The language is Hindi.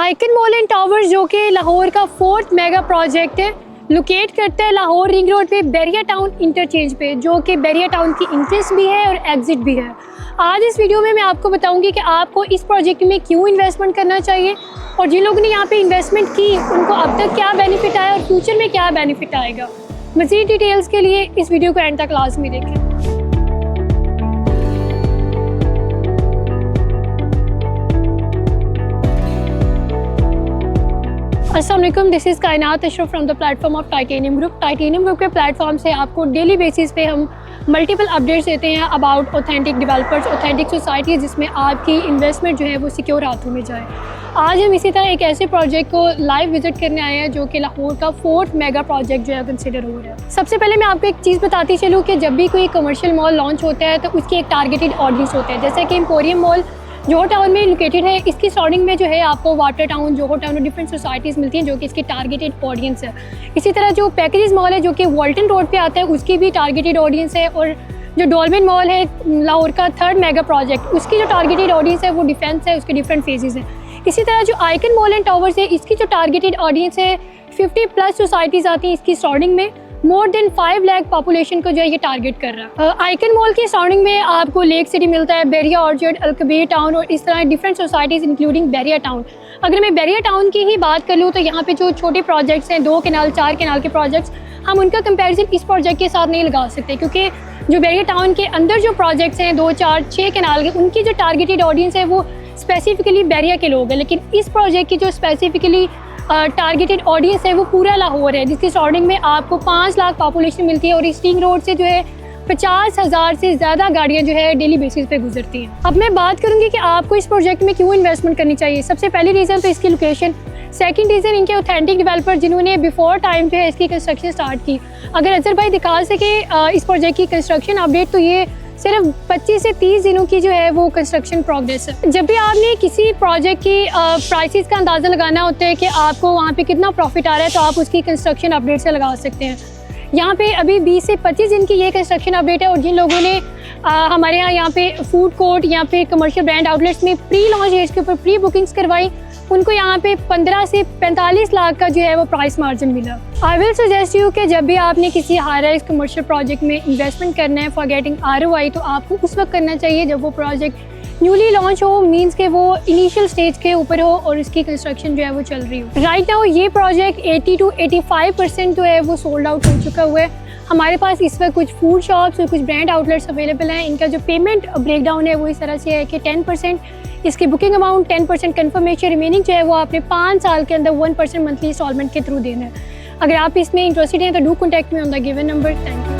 आइकन मॉल एंड टावर्स जो कि लाहौर का 4th मेगा प्रोजेक्ट है, लोकेट करता है लाहौर रिंग रोड पे बैरिया टाउन इंटरचेंज पे, जो कि बैरिया टाउन की इंट्रेंस भी है और एग्जिट भी है। आज इस वीडियो में मैं आपको बताऊंगी कि आपको इस प्रोजेक्ट में क्यों इन्वेस्टमेंट करना चाहिए और जिन लोगों ने यहाँ पे इन्वेस्टमेंट की उनको अब तक क्या बेनिफिट आया और फ्यूचर में क्या बेनिफिट आएगा। मज़ीद डिटेल्स के लिए इस वीडियो को एंड तक लाजमी देखें। अस्सलाम वालेकुम, दिस इज़ कायनात Ashraf from the platform of titanium group. Titanium group के प्लेटफॉर्म से आपको डेली बेसिस पे हम मल्टीपल अपडेट्स देते हैं about authentic developers, authentic society, जिसमें आपकी इन्वेस्टमेंट जो है वो सिक्योर हाथों में जाए। आज हम इसी तरह एक ऐसे प्रोजेक्ट को लाइव विजिट करने आए हैं जो कि लाहौर का 4th मेगा प्रोजेक्ट जो है कंसिडर हो रहा है। सबसे पहले मैं आपको एक चीज़ बताती चलूँ कि जब भी कोई कमर्शियल मॉल लॉन्च होता है तो उसकी एक टारगेटेड ऑडियंस होता है। जैसे कि एम्पोरियम मॉल जोहर टाउन में लोकेटेड है, इसकी सराउंडिंग में जो है आपको वाटर टाउन, जोहर टाउन और डिफरेंट सोसाइटीज़ मिलती हैं जो कि इसकी टारगेटेड ऑडियंस है। इसी तरह जो पैकेजेस मॉल है जो कि वॉल्टन रोड पे आता है, उसकी भी टारगेटेड ऑडियंस है। और जो डॉल्मेन मॉल है लाहौर का 3rd मेगा प्रोजेक्ट, उसकी जो टारगेटेड ऑडियंस है वो डिफेंस है, उसके डिफरेंट फेजेस हैं। इसी तरह जो आइकन मॉल एंड टावर्स है, इसकी जो टारगेटेड ऑडियंस है 50+ सोसाइटीज़ आती हैं इसकी सराउंडिंग में। मोर देन 5 लाख पॉपुलेशन को जो है ये टारगेट कर रहा है। आइकन मॉल की सराउंडिंग में आपको लेक सिटी मिलता है, बैरिया ऑर्चर्ड, अलकबीर टाउन और इस तरह different societies including Bairia town. अगर मैं बैरिया टाउन की ही बात कर लूँ तो यहाँ पे जो छोटे प्रोजेक्ट्स हैं, 2 कैनाल 4 कैनाल के प्रोजेक्ट्स, हम उनका कंपैरिजन इस प्रोजेक्ट के साथ नहीं लगा सकते, क्योंकि जो बैरिया टाउन के अंदर जो प्रोजेक्ट्स हैं 2, 4, 6 कैनाल के, उनकी जो टारगेटेड ऑडियंस है वो स्पेसिफिकली बैरिया के लोग हैं। लेकिन इस प्रोजेक्ट की जो स्पेसिफिकली टारगेटेड ऑडियंस है वो पूरा लाहौर है, जिसकी सराउंडिंग में आपको 5 लाख पॉपुलेशन मिलती है और इस रिंग रोड से जो है 50,000 से ज़्यादा गाड़ियाँ जो है डेली बेसिस पे गुजरती हैं। अब मैं बात करूँगी कि आपको इस प्रोजेक्ट में क्यों इन्वेस्टमेंट करनी चाहिए। सबसे पहली रीज़न तो इसकी लोकेशन, सेकंड रीज़न इनके ऑथेंटिक डेवलपर जिन्होंने बिफोर टाइम जो है इसकी कंस्ट्रक्शन स्टार्ट की। अगर अजहर भाई दिखा सके इस प्रोजेक्ट की कंस्ट्रक्शन अपडेट, तो ये सिर्फ 25 से 30 दिनों की जो है वो कंस्ट्रक्शन प्रोग्रेस है। जब भी आपने किसी प्रोजेक्ट की प्राइसेस का अंदाज़ा लगाना होता है कि आपको वहाँ पे कितना प्रॉफिट आ रहा है, तो आप उसकी कंस्ट्रक्शन अपडेट से लगा सकते हैं। यहाँ पे अभी 20 से 25 दिन की ये कंस्ट्रक्शन अपडेट है और जिन लोगों ने हमारे यहाँ पे फूड कोर्ट या फिर कमर्शियल ब्रांड आउटलेट्स में प्री लॉन्च रेट्स के ऊपर प्री बुकिंग्स करवाई, उनको यहाँ पे 15 से 45 लाख का जो है वो प्राइस मार्जिन मिला। आई विल सजेस्ट यू कि जब भी आपने किसी हाई राइज कमर्शियल प्रोजेक्ट में इन्वेस्टमेंट करना है फॉर गेटिंग ROI, तो आपको उस वक्त करना चाहिए जब वो प्रोजेक्ट न्यूली लॉन्च हो, मीन्स के वो इनिशियल स्टेज के ऊपर हो और उसकी कंस्ट्रक्शन जो है वो चल रही हो। राइट नाउ ये प्रोजेक्ट 80 to 85% जो है वो सोल्ड आउट हो चुका हुआ है। हमारे पास इस वक्त कुछ फूड शॉप्स और कुछ ब्रांड आउटलेट्स अवेलेबल हैं। इनका जो पेमेंट ब्रेकडाउन है वो इस तरह से है कि 10% इसकी बुकिंग अमाउंट, 10% कन्फर्मेशन, रिमेनिंग जो है वो आपने 5 साल के अंदर 1% मंथली इंस्टॉलमेंट के थ्रू देना है। अगर आप इसमें इंटरेस्टेड हैं तो do contact me on the given number. Thank you.